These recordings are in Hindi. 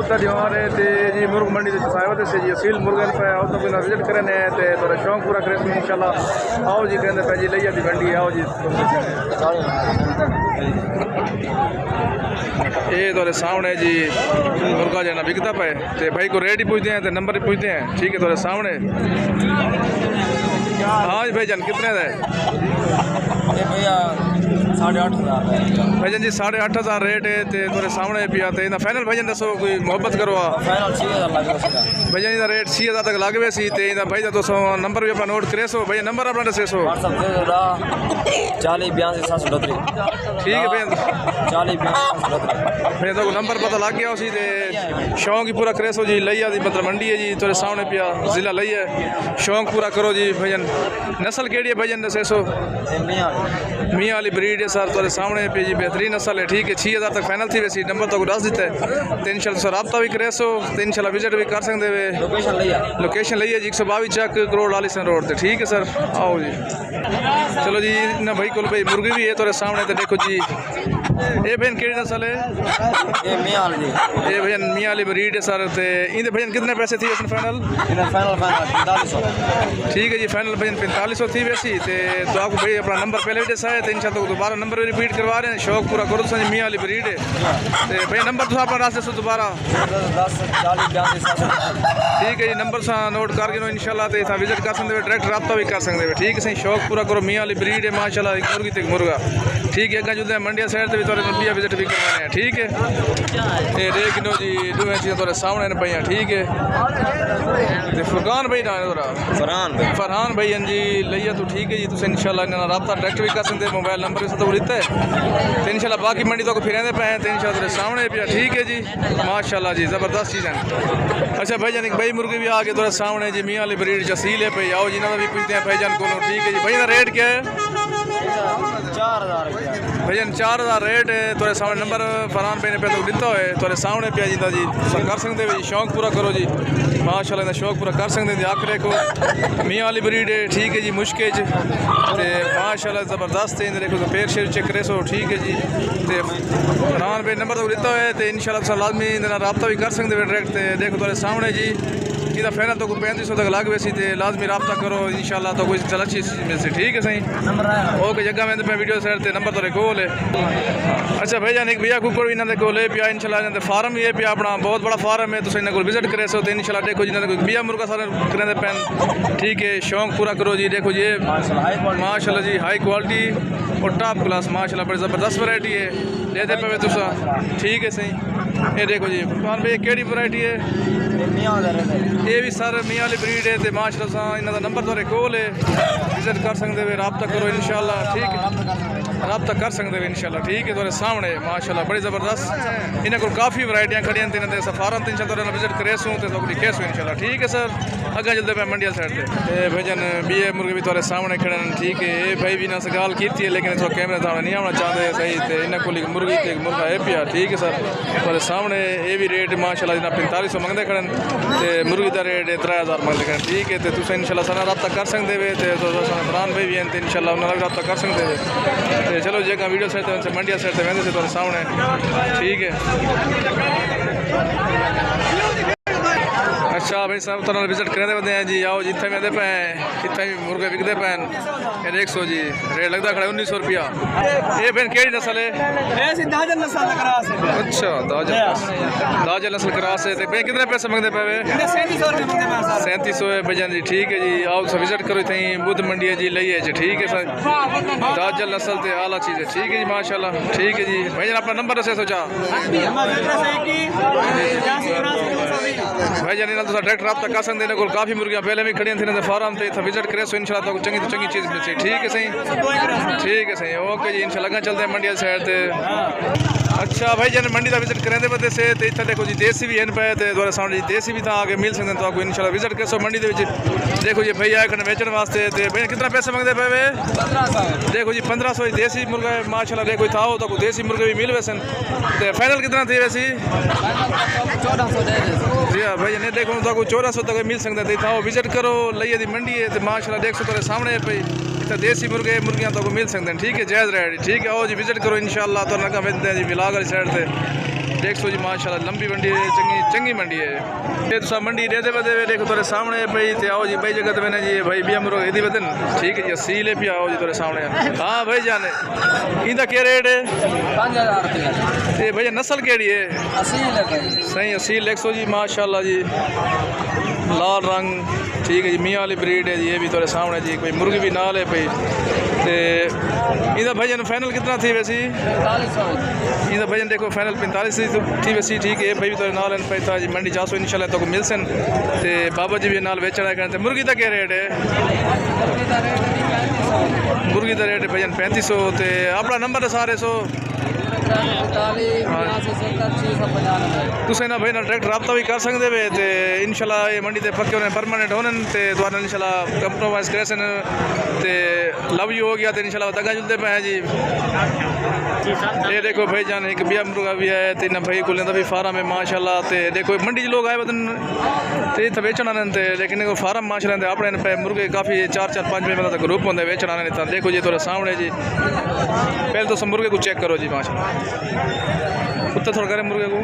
हमारे जी मुर्ग मंडी साहिब से जी असील मुर्गन पे आओ तो बिना विजिट करने ते थोड़ा शौक पूरा करे इंशाल्लाह आओ जी कहते पे जी लिया दी मंडी आओ जी ये थोड़े सामने जी मुर्गा जो ना बिकता पे ते भाई को रेट ही पूछते हैं तो नंबर ही पूछते हैं ठीक है थोड़े सामने। हाँ जी भाईजान कितने का है भैया 8,500 भाईजान जी 8,500 रेट है ते थोड़े सामने पिया ते इना फाइनल भाईजान दसो कोई मोहब्बत करो फाइनल 6,000 लगे भाईजान इदा रेट 6,000 तक लगे सी ते इदा भाई तो नंबर भी अपना नोट करे सो भैया नंबर अपना दसे सो WhatsApp दे दो 40 82 732 ठीक है भैया 40 82 732 भैया तो नंबर पता लग गया उसी ते शौक ही पूरा करे सो जी लिया दी मतलब मंडी है जी थोड़े सामने पिया जिला लई है शौक पूरा करो जी भैया नस्ल केड़ी है भैया दसे सो मियाँ वाली ब्रीड है सर थोड़े सामने पे जी बेहतरीन नस्ल है ठीक है 6,000 तक फाइनल थी वैसी नंबर तो दस दिता है तो इंशाल्लाह सर रब्ता भी करे सो तो इंशाल्लाह विजिट भी कर सकते वे लोकेशन लई है जी 122 चक करोड़ लालिसन रोड ते ठीक है सर आओ जी चलो जी ना भाई को भाई मुर्गी भी है थोड़े सामने तो देखो जी ये बहन केड़ी नस्ल है ये मियाँ वाली ये भैया मियाँ वाली ब्रीड है सर ते इनके भैया कितने पैसे थी इसमें फाइनल 4500 ठीक है जी फाइनल भैया 4500 थी वैसी तो आपको भाई अपना नंबर पहले भी दसा है तो इंशाल्लाह दोबारा नंबर भी रिपीट करवा रहे हैं शौक पूरा करो तो मियाँ वाली ब्रीड है तो भैया नंबर तो अपना रास्ते से दोबारा 10 40 82 ठीक है जी नंबर सा नोट करके इंशाल्लाह तो इतना विजिट कर सकते डायरेक्ट रब्ता भी कर सकते ठीक है सही शौक पूरा करो मियाँ वाली ब्रीड है माशाल्लाह एक मुर्गी तो एक मुर्गा ठीक है अगर जुदे मंडिया साइड से भी थोड़े नंबिया विजिट भी करवाने हैं ठीक है ये देख लो जी दोवें चीज़ें थोड़े सामने ने पई ठीक है फुरकान भाई ना फरहान भाई जी लिया तो ठीक है जी तुम इंशाल्लाह इन्होंने रब्ता डायरेक्ट भी कर सकते मोबाइल नंबर भी सब लिता है तो इंशाल्लाह बाकी मंडी तो फिर पे हैं तो इंशाल्लाह थोड़े सामने पिया ठीक है जी माशाल्लाह जी ज़बरदस्त चीज़ है। अच्छा भाईजान एक भाई मुर्गी भी आ गए थोड़े सामने जी मियाँ वाली ब्रीड जसील है पे आओ जी ना भी पूछते हैं भाईजान को ठीक है जी भाई रेट क्या है 4000 भैया 4,000 रेट है थोड़े सामने नंबर फरहान भाई ने पे तो दिता है थोड़े सामने पिया जी जी कर सकते जी शौक पूरा करो जी माशाल्लाह इन्हें शौक पूरा कर सकते जी आखिर को मियाँ वाली ब्रीड है ठीक है जी मुश्किल माशाल्लाह ज़बरदस्त है देखो तो पैर शेर चेक करे सो ठीक है जी तो फरहान भाई नंबर तो दिता है तो इंशाल्लाह लाजमी रब्ता भी कर सकते डायरेक्ट देखो थोड़े सामने जी इधर फाइनल तो 3500 तक लग वैसी तो लाजमी रब्ता करो इंशाल्लाह तो कोई चल अच्छी से ठीक है सही ओके जगह में मैं वीडियो साइड से नंबर तो कोल है। अच्छा भैया एक भैया कुकड़ भी इन्होंने कोल पिया इंशाल्लाह इन्होंने फार्म भी है पिया अपना बहुत बड़ा फार्म है तुम इन्होंने विजिट करे सो तो इंशाल्लाह देखो जिन्होंने कोई बिया मुर्गा सारे करें पैन ठीक है शौक पूरा करो जी देखो जी माशाल्लाह जी हाई क्वालिटी और टॉप क्लास माशाल्लाह बड़ी ज़बरदस्त वैरायटी है लेते पे तुसा ठीक है सही ये देखो जी फरहान भाई केड़ी वैरायटी है ये भी सर मियाँ वाली ब्रीड है तो माशाल्लाह इन्हों का नंबर थोड़े कोल है विजिट कर सकते हो रब्ता करो इंशाल्लाह ठीक है रब्ता कर सकते हो इंशाल्लाह ठीक है थोड़े सामने माशाल्लाह बड़ी ज़बरदस्त इन्हें को काफ़ी वैरायटियाँ खड़ियां इन्होंने फार्म तीन चार विजिट करे सूँ तो लिखे सूँ इंशाल्लाह ठीक है सर अगर चलते पे मंडिया साइड से भजन बी मुर्गे भी थोड़े सामने खड़े ठीक है ये भाई भी इन्हें से गाल की है लेकिन थोड़ा कैमरे सामने नहीं आना चाहते सही तो इन्हें को मुर्गी तो मुर्गा है पिया ठीक है सर थोड़े सामने ये भी रेट माशाल्लाह इन्हें 4500 मंगते खड़े तो मुर्गी का रेट 3,000 मंगते खड़े ठीक है तो तुम इंशाल्लाह सारा रब्ता कर सकते हो तो फरहान भाई भी हैं तो इंशाल्लाह उन्होंने भी रब्ता कर सकते हो तो चलो जगह वीडियो साइड से मंडिया साइड से वैसे थोड़े सामने ठीक है। अच्छा भाई साहब तो विजिट करते बंदे हैं जी आओ जिथे भी आते पे इतने भी मुर्गे बिकते पे 100 जी रेट लगता खड़ा 1900 रुपया ये बहन केड़ी नस्ल है अच्छा दाजल नस्ल क्रॉस है बहन कितने पैसे मंगते पे 3700 है भजन जी ठीक है जी आओ विजिट करो इतनी बुद्ध मंडी है जी लइए जी ठीक है सर दाजल नस्ल तो आला चीज़ है ठीक है जी माशाल्लाह ठीक है जी भजन अपना नंबर दसे सोचा भाई जानी तो डायरेक्ट रब्ता कर सकते हैं काफ़ी मुर्गियाँ पहले भी खड़ियां थी फार्म से विजिट करे सो इंशाल्लाह तो चंगी चीज़ मिलती ठीक है सही ओके जी इंशाल्लाह चलते हैं मंडी साइड से। अच्छा भाई जान मंडी का विजिट करें बंदे से तो इतना देखो जी देसी भी हैं पे तो सामने जी देसी भी आगे मिल सकते हैं तो आपको इंशाल्लाह विजिट कर सो मंडी देखो जी भैया खड़े बेचने वास्ते तो भैया कितना पैसे मंगते पे देखो जी 1500 देसी मुर्गा माशाल्लाह देखो था हो तो देसी मुर्गे भी मिल वैसे तो फाइनल कितना थी वैसी 1400 जी हाँ भाई नहीं देखो तो 1400 तक मिल सकते थे था विजिट करो लइए दी मंडी है तो माशाल्लाह देख सकते सामने पे इतना देसी मुर्गियाँ तो मिल सकते हैं ठीक है जायज़ रेट ठीक है आओ जी विजिट करो इंशाल्लाह तो लगा मिलते हैं जी बिलाग वाली साइड से देख सो जी माशाल्लाह लंबी मंडी है, चंगी मंडी है ये तो सब मंडी देते बदे देखो तेरे सामने भाई ते आओ जी भाई जगह मैंने जी भाई भी हमरो इदी बदन ठीक है जी असील है पिया आओ जी तेरे सामने हाँ भाई जान इंदा क्या रेट है 5000 रुपया ते भैया नस्ल केड़ी है असील है सही असील देख सो जी माशाल्लाह जी लाल रंग ठीक है जी मियाँ वाली ब्रीड है जी ये भी तेरे सामने जी कोई मुर्गी भी नाल है भाई ते इधर भजन फाइनल कितना थी वैसी 4500 इधर भजन देखो फाइनल 45 थी वैसी ठीक है भाई भी तो नाल पैसा जी मंडी 400 इंशाल्लाह तो मिल सन ते बाबा जी भी नाल बेचना करते मुर्गी का क्या रेट है मुर्गी का रेट भजन 3500 ते अपना नंबर है सारे सो तुसें ना भाई ना डायरेक्ट रब्ता भी कर सकते वे ते इंशाल्लाह ये मंडी ते पक्के होने परमानेंट होने ते द्वारा इंशाल्लाह कंप्रोमाइज करे सन ते लव यू हो गया तो इंशाल्लाह दगा जुलते पे हैं जी ये देखो भाई जान एक बिया मुर्गा भी है तीन भाई को लेंदा भी फार्म है माशाल्लाह ते देखो मंडी लोग आए बदन ते इत्थे बेचना ने ते लेकिन को फार्म माशाल्लाह अपने पे मुर्गे काफ़ी 4-4 5 मतलब ग्रुप होंगे बेचना ने तो देखो जी थोड़े सामने जी पहले तो सब मुर्गे को चेक करो जी माशाल्लाह उत्तर थोड़ा करें मुर्गे को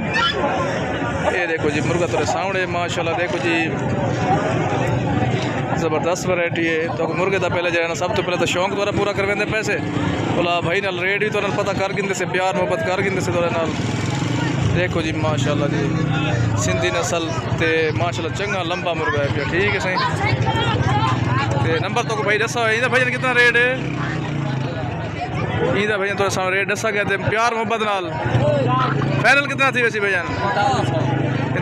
ये देखो जी मुर्गा थोड़े सामने माशाल्लाह देखो जी ज़बरदस्त वैरायटी है तो मुर्गे का पहले जो है ना सब तो पहले तो शौक द्वारा पूरा करवाते पैसे बोला भाई नाल रेट भी तो पता कर गिंदे से प्यार मोहब्बत कर गिंदे से थोड़े नाल देखो जी माशाल्लाह जी सिंधी नस्ल ते माशाल्लाह चंगा लंबा मुर्गा है ठीक है सही ते नंबर तो भाई दसा इधर भाई कितना रेट है इधर भाई थोड़ा सा रेट दसा गया थे प्यार मोहब्बत नाल फाइनल कितना थी वैसी भैया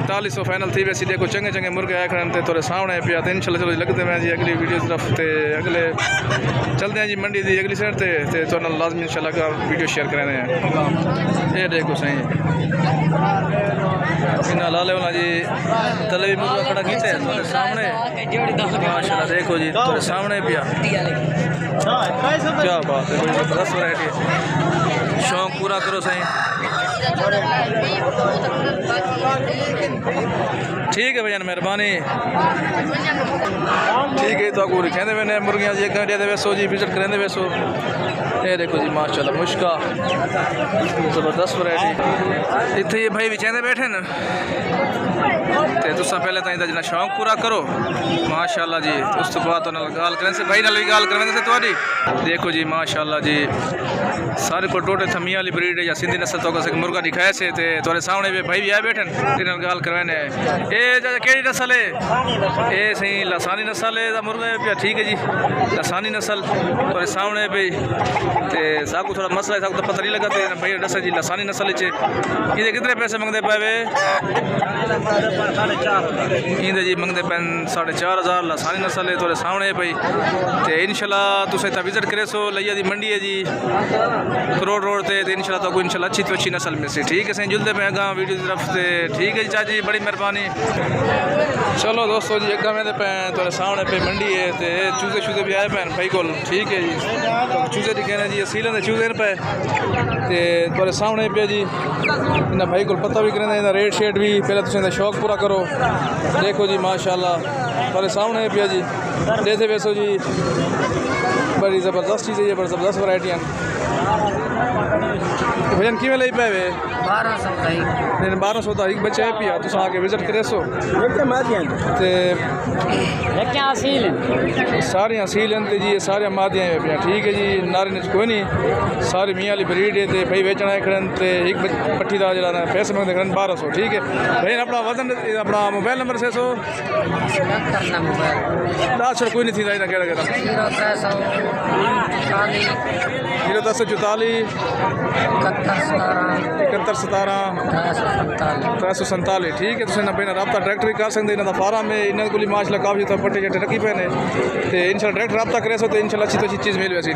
4500 फाइनल थी वैसी देखो चंगे चंगे मुर्गे आए खड़े थोड़े सामने पिया तो इंशाल्लाह चलो लगते हैं जी अगली वीडियो तरफ ते अगले चलते हैं जी मंडी की अगली साइड ते तो लाजमी इंशाल्लाह का वीडियो शेयर करें ये देखो सही इन्ना लाले वाला जी तले भी मुर्गा खड़ा कीते थोड़े सामने माशाल्लाह देखो जी थोड़े सामने पिया क्या बात है कोई ज़बरदस्त वैरायटी है शौक पूरा करो सही ठीक है भैया मेहरबानी ठीक है तो कहते मैंने मुर्गियाँ जी घंटे दे वैसो जी विजिट करेंगे वैसो ये देखो जी माशाल्लाह मुश्का ज़बरदस्त वैरायटी इतने ये भाई भी कहते बैठे न ते तुसा पहले तो इधर जना शौक पूरा करो माशाल्लाह जी उस तो बाद गाल करें से भाई नाल भी गाल करवाने से तुम्हारी देखो जी माशाल्लाह जी सारे को टोटे थमिया वाली ब्रीड है या सिंधी नस्ल तो का मुर्गा दिखाए से ते तुम्हारे सामने भी भाई भी आए बैठे तीन गाल करवाने ये केड़ी नस्ल है ये सही लसानी नस्ल है मुर्गा है ठीक है जी लसानी नस्ल तुम्हारे सामने भाई ते साकू थोड़ा मसला है साकू तो पता नहीं लगा भाई दस जी लसानी नस्ल ये कितने पैसे मंगते पावे इंदे जी मंगते पैन 4500 लसानी नस्ल है थोड़े सामने भाई ते इंशाल्लाह तुसें इतना विजिट करे सो लैया दी मंडी है जी करोड़ रोड ते इंशाल्लाह तो इंशाल्लाह अच्छी तो अच्छी नस्ल में से ठीक है सही जुलते पे अगा वीडियो की तरफ से ठीक है जी चाची बड़ी मेहरबानी चलो दोस्तों जी अगा में पे थोड़े सामने पे मंडी है ते चूजे शूजे भी आए पैन भाई को ठीक है जी तो चूजे दिखे ना जी असील चूजे पे ते थोड़े सामने पे जी इन्हें भाई को पता भी करें रेट शेट भी पहले तुम शौक पूरा करो देखो जी माशाल्लाह थोड़े सामने पिया जी देते वैसो जी बड़ी ज़बरदस्त चीज़ है ये बड़ी ज़बरदस्त वैरायटियाँ भजन किमें ले पे 1200 का एक बच्चा है पिया तुम आके विजिट करे सो सारे असील हैं जी सारे मादियाँ हैं पिया ठीक है जी नारे ने कोई नहीं सारे मियाँ वाली ब्रीड है भाई बेचना है खड़न ते एक पट्टी का जरा पैसे मंगते खड़न 1200 ठीक है भाई अपना वजन अपना मोबाइल नंबर से सो लास्ट कोई नहीं थी ना कह 01044 7117 ठीक है तुम भाई रब्ता डायरेक्ट भी कर सकते इन्होंने फार्म है इन्होंने को माशाल्लाह काफ़ी पट्टे जट्टे रखी पे ने इंशाल्लाह डायरेक्ट रब्ता करे सो तो इंशाल्लाह अच्छी तो अच्छी चीज़ मिल वैसी।